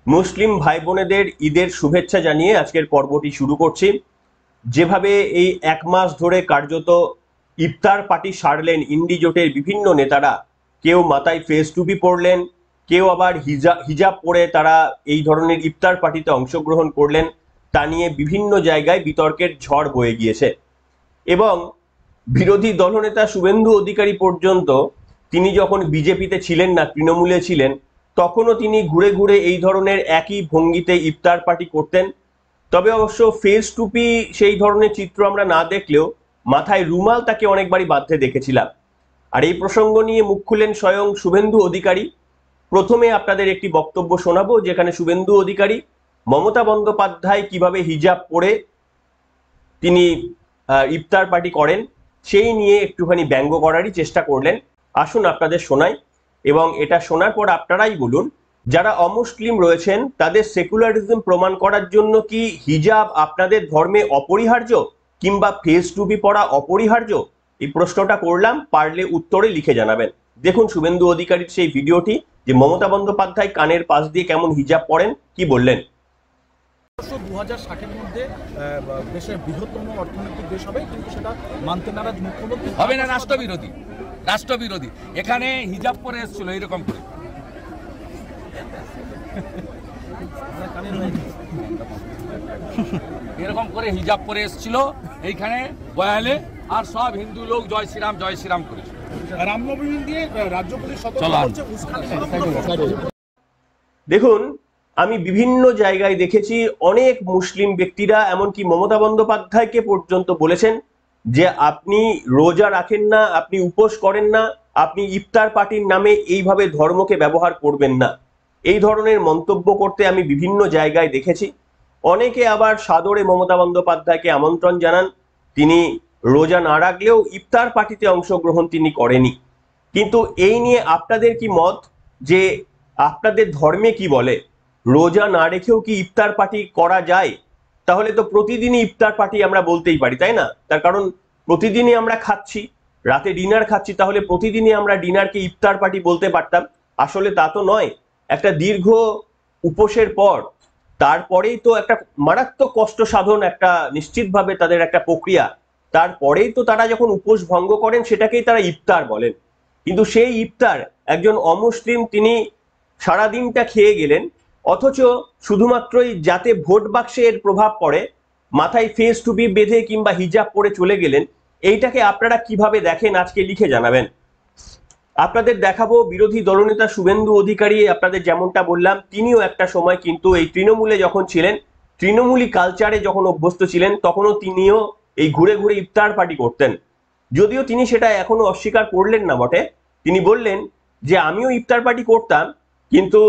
মুসলিম ভাই বোনেদের ঈদের শুভেচ্ছা জানিয়ে আজকের পর্বটি শুরু করছি। যেভাবে এই এক মাস ধরে কার্যত ইফতার পার্টি সারলেন ইন্ডি জোটের বিভিন্ন নেতারা, কেউ মাথায় ফেস টুপি পরলেন, কেউ আবার হিজাব পরে তারা এই ধরনের ইফতার পার্টিতে অংশগ্রহণ করলেন, তা নিয়ে বিভিন্ন জায়গায় বিতর্কের ঝড় বয়ে গিয়েছে। এবং বিরোধী দলনেতা শুভেন্দু অধিকারী পর্যন্ত, তিনি যখন বিজেপিতে ছিলেন না, তৃণমূলে ছিলেন, তখনও তিনি ঘুরে ঘুরে এই ধরনের একই ভঙ্গিতে ইফতার পার্টি করতেন। তবে অবশ্য ফেস টুপি সেই ধরনের চিত্র আমরা না দেখলেও মাথায় রুমাল তাকে অনেকবারই বাঁধতে দেখেছিলাম। আর এই প্রসঙ্গ নিয়ে মুখ খুলেন স্বয়ং শুভেন্দু অধিকারী। প্রথমে আপনাদের একটি বক্তব্য শোনাবো, যেখানে শুভেন্দু অধিকারী মমতা বন্দ্যোপাধ্যায় কিভাবে হিজাব পরে তিনি ইফতার পার্টি করেন সেই নিয়ে একটুখানি ব্যঙ্গ করারই চেষ্টা করলেন। আসুন আপনাদের শোনাই, এবং এটা শোনার পর আপনারাই বলুন, যারা অমুসলিম রয়েছেন তাদের সেকুলারিজম প্রমাণ করার জন্য কি হিজাব আপনাদের ধর্মে অপরিহার্য, কিংবা ফেস টুপি পরা অপরিহার্য? এই প্রশ্নটা করলাম, পারলে উত্তরে লিখে জানাবেন। দেখুন শুভেন্দু অধিকারীর সেই ভিডিওটি, যে মমতা বন্দ্যোপাধ্যায় কানের পাশ দিয়ে কেমন হিজাব পরেন, কি বললেন। 2060-এর মধ্যে দেশের বৃহত্তম অর্থনৈতিক দেশ হবে, কিন্তু সেটা মানতে নারাজ মুখ্যমন্ত্রী হবে না। রাষ্ট্রবিরোধী এখানে হিজাব পরে এসেছিল এরকম করে, এরকম করে হিজাব পরে এসেছিল এইখানে বয়ালে, আর সব হিন্দু লোক জয় শ্রীরাম করেছিল। রামনবমী দিয়ে রাজ্য পুলিশ দেখুন, আমি বিভিন্ন জায়গায় দেখেছি অনেক মুসলিম ব্যক্তিরা, এমনকি মমতা বন্দ্যোপাধ্যায়কে পর্যন্ত বলেছেন যে আপনি রোজা রাখেন না, আপনি উপোস করেন না, আপনি ইফতার পার্টির নামে এইভাবে ধর্মকে ব্যবহার করবেন না। এই ধরনের মন্তব্য করতে আমি বিভিন্ন জায়গায় দেখেছি। অনেকে আবার সাদরে মমতা বন্দ্যোপাধ্যায়কে আমন্ত্রণ জানান, তিনি রোজা না রাখলেও ইফতার পার্টিতে অংশগ্রহণ তিনি করেনি। কিন্তু এই নিয়ে আপনাদের কি মত, যে আপনাদের ধর্মে কি বলে? রোজা না রেখেও কি ইফতার পার্টি করা যায়? তাহলে তো প্রতিদিনই ইফতার পার্টি আমরা বলতেই পারি, তাই না? তার কারণ প্রতিদিনই আমরা খাচ্ছি, রাতে ডিনার খাচ্ছি, তাহলে প্রতিদিনই আমরা ডিনারকে ইফতার পার্টি বলতে পারতাম। আসলে তা তো নয়। একটা দীর্ঘ উপোসের পর তারপরেই তো একটা মারাত্মক কষ্ট সাধন, একটা নিশ্চিতভাবে তাদের একটা প্রক্রিয়া, তারপরেই তো তারা যখন উপোস ভঙ্গ করেন সেটাকেই তারা ইফতার বলেন। কিন্তু সেই ইফতার একজন অমুসলিম তিনি সারাদিনটা খেয়ে গেলেন, অথচ শুধুমাত্রই যাতে ভোট বাক্সে এর প্রভাব পড়ে মাথায় ফেস টুপি বেঁধে কিংবা হিজাব পরে চলে গেলেন। এইটাকে আপনারা কিভাবে দেখেন আজকে লিখে জানাবেন। আপনাদের দেখাবো বিরোধী দলনেতা শুভেন্দু অধিকারী, আপনাদের যেমনটা বললাম, তিনিও একটা সময় কিন্তু এই তৃণমূলে যখন ছিলেন, তৃণমূলী কালচারে যখন অভ্যস্ত ছিলেন, তখনও তিনিও এই ঘুরে ঘুরে ইফতার পার্টি করতেন। যদিও তিনি সেটা এখনো অস্বীকার করলেন না বটে। তিনি বললেন যে আমিও ইফতার পার্টি করতাম, কিন্তু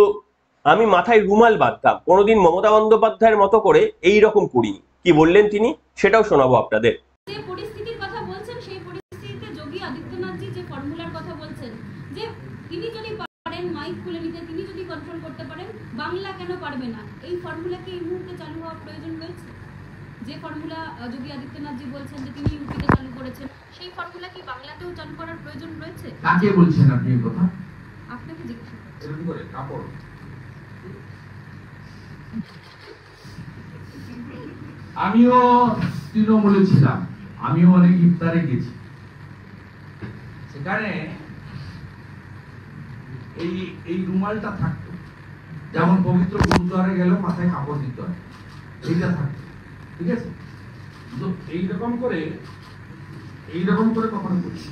আমি মাথায় রুমাল বাঁধতাম, কোনোদিন মমতা বন্দ্যোপাধ্যায়ের মতো করে এই রকম করিনি। কি বললেন তিনি, সেটাও শোনাবো আপনাদের। যে পরিস্থিতির কথা বলছেন, সেই পরিস্থিতিতে যোগী আদিত্যনাথজি যে ফর্মুলার কথা বলছেন, যে তিনি যদি পারেন মাইক খুলে নিতে, তিনি যদি কন্ট্রোল করতে পারেন, বাংলা কেন পারবে না? এই ফর্মুলাকে এই মুহূর্তে চালু হওয়া প্রয়োজন রয়েছে। যে ফর্মুলা যোগী আদিত্যনাথজি বলছেন যে তিনি ইউপিতে চালু করেছেন, সেই ফর্মুলা কি বাংলাতেও চালু করার প্রয়োজন রয়েছে? কাকে বলছেন আপনি এই কথা? আপনাকে জিজ্ঞাসা করছি। এরকম করে কাপড় আমিও তৃণমূলে ছিলাম, আমিও অনেক ইফতারে গেছি। সেখানে এই রুমালটা থাকতো, যেমন পবিত্র গুরুদ্বারে গেল মাথায় কাপড় দিতে হয়, এইটা থাকতো, ঠিক আছে? তো এইরকম করে কখনো করছি।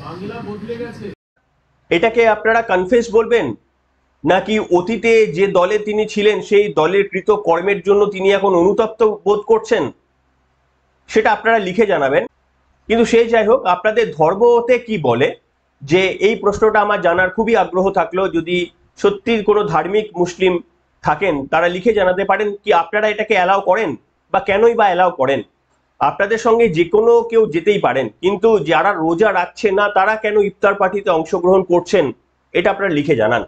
বাংলা বদলে গেছে। এটাকে আপনারা কনফেস বলবেন, নাকি অতীতে যে দলে তিনি ছিলেন সেই দলের কৃত কর্মের জন্য তিনি এখন অনুতপ্ত বোধ করছেন? সেটা আপনারা লিখে জানাবেন। কিন্তু সেই যাই হোক, আপনাদের ধর্মতে কি বলে, যে এই প্রশ্নটা আমার জানার খুবই আগ্রহ থাকলো। যদি সত্যি কোনো ধার্মিক মুসলিম থাকেন তারা লিখে জানাতে পারেন, কি আপনারা এটাকে অ্যালাউ করেন, বা কেনই বা অ্যালাউ করেন। আপনাদের সঙ্গে যে কোনো কেউ যেতেই পারেন, কিন্তু যারা রোজা রাখছে না তারা কেন ইফতার পার্টিতে অংশগ্রহণ করছেন, এটা আপনারা লিখে জানান।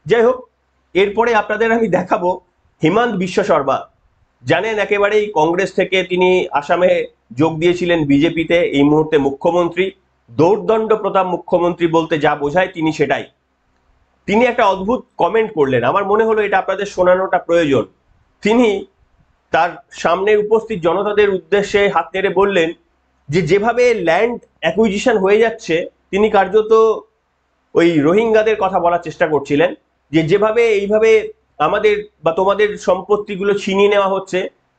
যাই হোক, এরপরে আপনাদের আমি দেখাবো হিমন্ত বিশ্ব শর্মা। জানেন একেবারেই কংগ্রেস থেকে তিনি আসামে যোগ দিয়েছিলেন বিজেপিতে, এই মুহূর্তে মুখ্যমন্ত্রী। দৌর্দণ্ড প্রতাপ মুখ্যমন্ত্রী বলতে যা বোঝায় তিনি সেটাই। তিনি একটা অদ্ভুত কমেন্ট করলেন, আমার মনে হলো এটা আপনাদের শোনানোটা প্রয়োজন। তিনি তার সামনে উপস্থিত জনতাদের উদ্দেশ্যে হাত নেড়ে বললেন যে যেভাবে ল্যান্ড অ্যাকুইজিশন হয়ে যাচ্ছে, তিনি কার্যত ওই রোহিঙ্গাদের কথা বলার চেষ্টা করছিলেন যে যেভাবে এইভাবে আমাদের বা তোমাদের সম্পত্তিগুলো ছিনিয়ে নেওয়া হচ্ছে,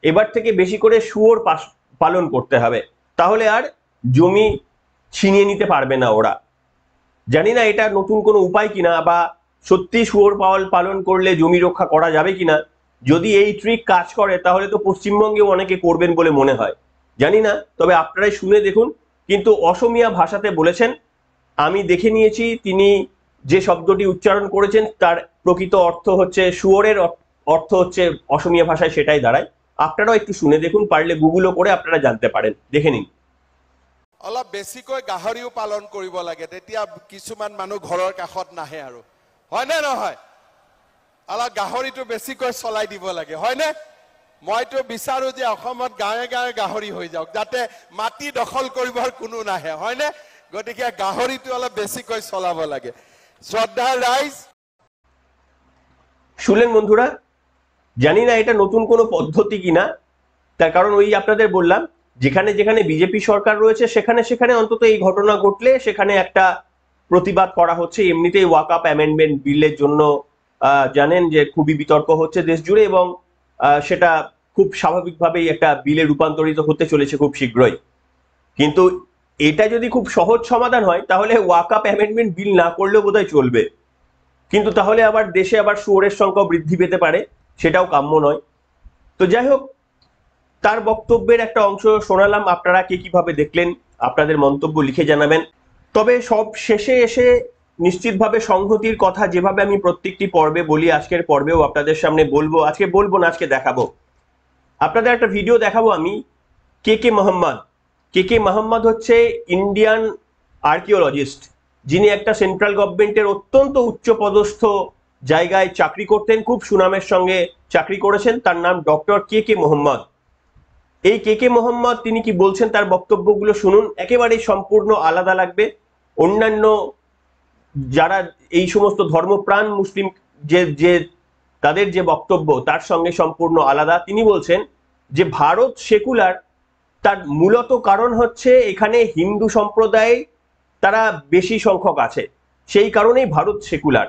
এবার থেকে বেশি করে শুয়োর পালন করতে হবে, তাহলে আর জমি ছিনিয়ে নিতে পারবে না ওরা। জানি না এটা নতুন কোনো উপায় কিনা, বা সত্যি শুয়োর পালন করলে জমি রক্ষা করা যাবে কিনা। যদি এই ট্রিক কাজ করে তাহলে তো পশ্চিমবঙ্গেও অনেকে করবেন বলে মনে হয়, জানি না, তবে আপনারাই শুনে দেখুন। কিন্তু অসমীয়া ভাষাতে বলেছেন, আমি দেখে নিয়েছি তিনি যে শব্দটি উচ্চারণ করেছেন তার প্রকৃত অর্থ হচ্ছে শুয়োরের অর্থ হচ্ছে অসমীয়া ভাষায় সেটাই দাঁড়ায়। আপনারাও একটু শুনে দেখুন, পারলে গুগলও করে আপনারা জানতে পারেন, দেখে নিন। অলপ বেছিকৈ গাহৰিও পালন কৰিব লাগে, তেতিয়া কিছুমান মানুহ ঘৰৰ কাষত নাহে আৰু, হয়নে নহয়? অলপ গাহৰিটো বেছিকৈ চলাই দিব লাগে, হয়নে? মইতো বিচাৰো যে অসমত গাঁৱে গাঁৱে গাহৰি হৈ যাওক, যাতে মাটি দখল কৰিবৰ কোনো নাহে, হয়নে? গতিকে গাহৰিটো অলপ বেছিকৈ চলাব লাগে। শ্ৰদ্ধা ৰাইজ, শুনলেন বন্ধুরা, জানি না এটা নতুন কোনো পদ্ধতি কিনা, তার কারণ ওই আপনাদের বললাম যেখানে যেখানে বিজেপি সরকার রয়েছে সেখানে সেখানে অন্তত এই ঘটনা ঘটলে সেখানে একটা প্রতিবাদ করা হচ্ছে। এমনিতেই ওয়াকআপ অ্যামেন্ডমেন্ট বিলের জন্য জানেন যে খুবই বিতর্ক হচ্ছে দেশ জুড়ে, এবং সেটা খুব স্বাভাবিকভাবেই একটা বিলে রূপান্তরিত হতে চলেছে খুব শীঘ্রই। কিন্তু এটা যদি খুব সহজ সমাধান হয় তাহলে ওয়াকআপ অ্যামেন্ডমেন্ট বিল না করলেও বোধহয় চলবে, কিন্তু তাহলে আবার দেশে আবার শুয়োরের সংখ্যা বৃদ্ধি পেতে পারে, সেটাও কাম্য নয়। তো যাই হোক, তার বক্তব্যের একটা অংশ শোনালাম, আপনারা কে কিভাবে দেখলেন আপনাদের মন্তব্য লিখে জানাবেন। তবে সব শেষে এসে নিশ্চিতভাবে সংহতির কথা যেভাবে আমি প্রত্যেকটি পর্বে বলি, আজকের পর্বেও আপনাদের সামনে বলবো, আজকে বলবো না, আজকে দেখাবো আপনাদের একটা ভিডিও দেখাবো আমি। কে মোহাম্মদ হচ্ছে ইন্ডিয়ান আর্কিওলজিস্ট, যিনি একটা সেন্ট্রাল গভর্নমেন্টের অত্যন্ত উচ্চপদস্থ জায়গায় চাকরি করতেন, খুব সুনামের সঙ্গে চাকরি করেছেন। তার নাম ডক্টর কে মোহাম্মদ। এই কে মোহাম্মদ তিনি কি বলছেন তার বক্তব্যগুলো শুনুন, একেবারেই সম্পূর্ণ আলাদা লাগবে। অন্যান্য যারা এই সমস্ত ধর্মপ্রাণ মুসলিম যে তাদের যে বক্তব্য তার সঙ্গে সম্পূর্ণ আলাদা। তিনি বলছেন যে ভারত সেকুলার, তার মূলত কারণ হচ্ছে এখানে হিন্দু সম্প্রদায় তারা বেশি সংখ্যক আছে, সেই কারণেই ভারত সেকুলার।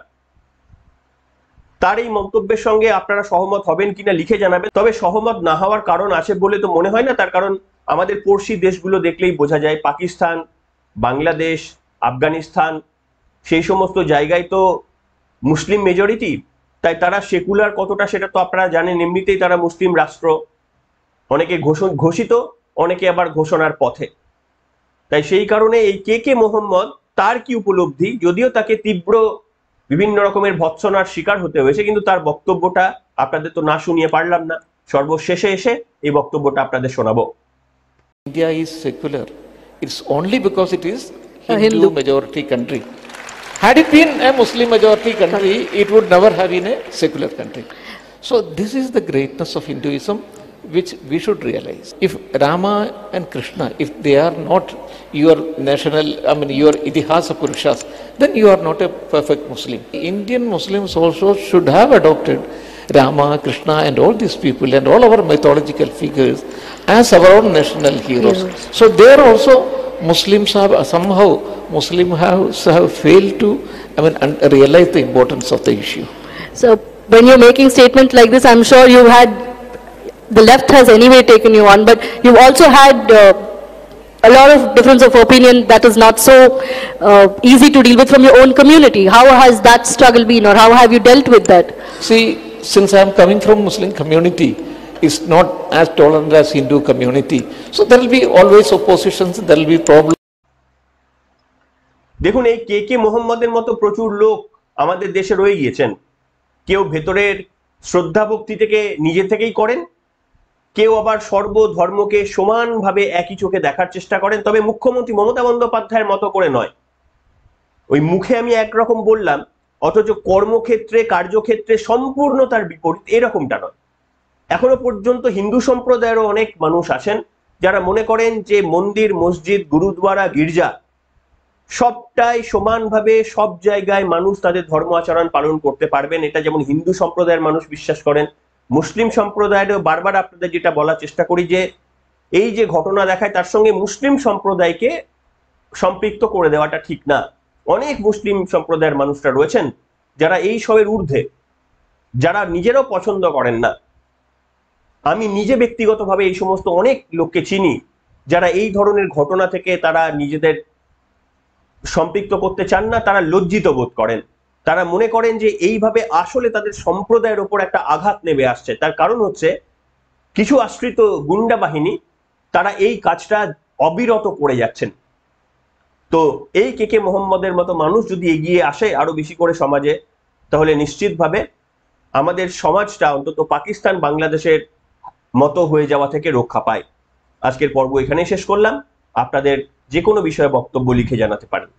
তার এই মন্তব্যের সঙ্গে আপনারা সহমত হবেন কিনা লিখে জানাবেন। তবে সহমত না হওয়ার কারণ আছে বলে তো মনে হয় না, তার কারণ আমাদের পড়শি দেশগুলো দেখলেই বোঝা যায়, পাকিস্তান, বাংলাদেশ, আফগানিস্তান, সেই সমস্ত জায়গায় তো মুসলিম মেজরিটি, তাই তারা সেকুলার কতটা সেটা তো আপনারা জানেন। এমনিতেই তারা মুসলিম রাষ্ট্র, অনেকে ঘোষিত, অনেকে আবার ঘোষণার পথে। তাই সেই কারণে এই কে মোহাম্মদ তার কি উপলব্ধি, যদিও তাকে তীব্র বিভিন্ন রকমের ভৎসনার শিকার হতে হয়েছে, কিন্তু তার বক্তব্যটা আপনাদের তো না শুনিয়ে পারলাম না, সর্বশেষে এসে এই বক্তব্যটা আপনাদের শোনাবো। India is secular. It's only because it is Hindu majority country. Had it been a Muslim majority country, it would never have been a secular country. So this is the greatness of Hinduism, which we should realize. If Rama and Krishna, if they are not your national, your Itihasa Purushas, then you are not a perfect Muslim. Indian Muslims also should have adopted Rama, Krishna and all these people and all our mythological figures as our own national heroes. So there also Muslims have somehow, have failed to realize the importance of the issue. So when you're making statements like this, I'm sure you had, the left has anyway taken you on, but you've also had a lot of difference of opinion that is not so easy to deal with from your own community. How has that struggle been, or how have you dealt with that? See, since I am coming from Muslim community, it's not as tolerant as Hindu community. So there will be always oppositions, there will be problems. দেখুন, এই কে মোহাম্মদের মতো প্রচুর লোক আমাদের দেশে রয়ে গিয়েছেন। কেউ ভেতরের শ্রদ্ধা ভক্তি থেকে নিজে থেকেই করেন, কেউ আবার সর্বধর্মকে সমানভাবে একই চোখে দেখার চেষ্টা করেন। তবে মুখ্যমন্ত্রী মমতা বন্দ্যোপাধ্যায়ের মতো করে নয়। ওই মুখে আমি একরকম বললাম, অথচ কর্মক্ষেত্রে কার্যক্ষেত্রে সম্পূর্ণ তার বিপরীত, এরকমটা নয়। এখনো পর্যন্ত হিন্দু সম্প্রদায়েরও অনেক মানুষ আছেন যারা মনে করেন যে মন্দির, মসজিদ, গুরুদ্বারা, গির্জা সবটাই সমানভাবে সব জায়গায় মানুষ তাদের ধর্ম আচরণ পালন করতে পারবেন, এটা যেমন হিন্দু সম্প্রদায়ের মানুষ বিশ্বাস করেন, মুসলিম সম্প্রদায়েরও বারবার আপনাদের যেটা বলার চেষ্টা করি যে এই যে ঘটনা দেখায় তার সঙ্গে মুসলিম সম্প্রদায়কে সম্পৃক্ত করে দেওয়াটা ঠিক না। অনেক মুসলিম সম্প্রদায়ের মানুষরা রয়েছেন যারা এই সবের ঊর্ধ্বে, যারা নিজেরাও পছন্দ করেন না। আমি নিজে ব্যক্তিগতভাবে এই সমস্ত অনেক লোককে চিনি যারা এই ধরনের ঘটনা থেকে তারা নিজেদের সম্পৃক্ত করতে চান না, তারা লজ্জিত বোধ করেন, তারা মনে করেন যে এইভাবে আসলে তাদের সম্প্রদায়ের ওপর একটা আঘাত নেমে আসছে। তার কারণ হচ্ছে কিছু আশ্রিত গুন্ডা বাহিনী তারা এই কাজটা অবিরত করে যাচ্ছেন। তো এই কে মোহাম্মদের মতো মানুষ যদি এগিয়ে আসে আরো বেশি করে সমাজে, তাহলে নিশ্চিতভাবে আমাদের সমাজটা অন্তত পাকিস্তান বাংলাদেশের মতো হয়ে যাওয়া থেকে রক্ষা পায়। আজকের পর্ব এখানেই শেষ করলাম। আপনাদের যে কোনো বিষয়ে বক্তব্য লিখে জানাতে পারেন।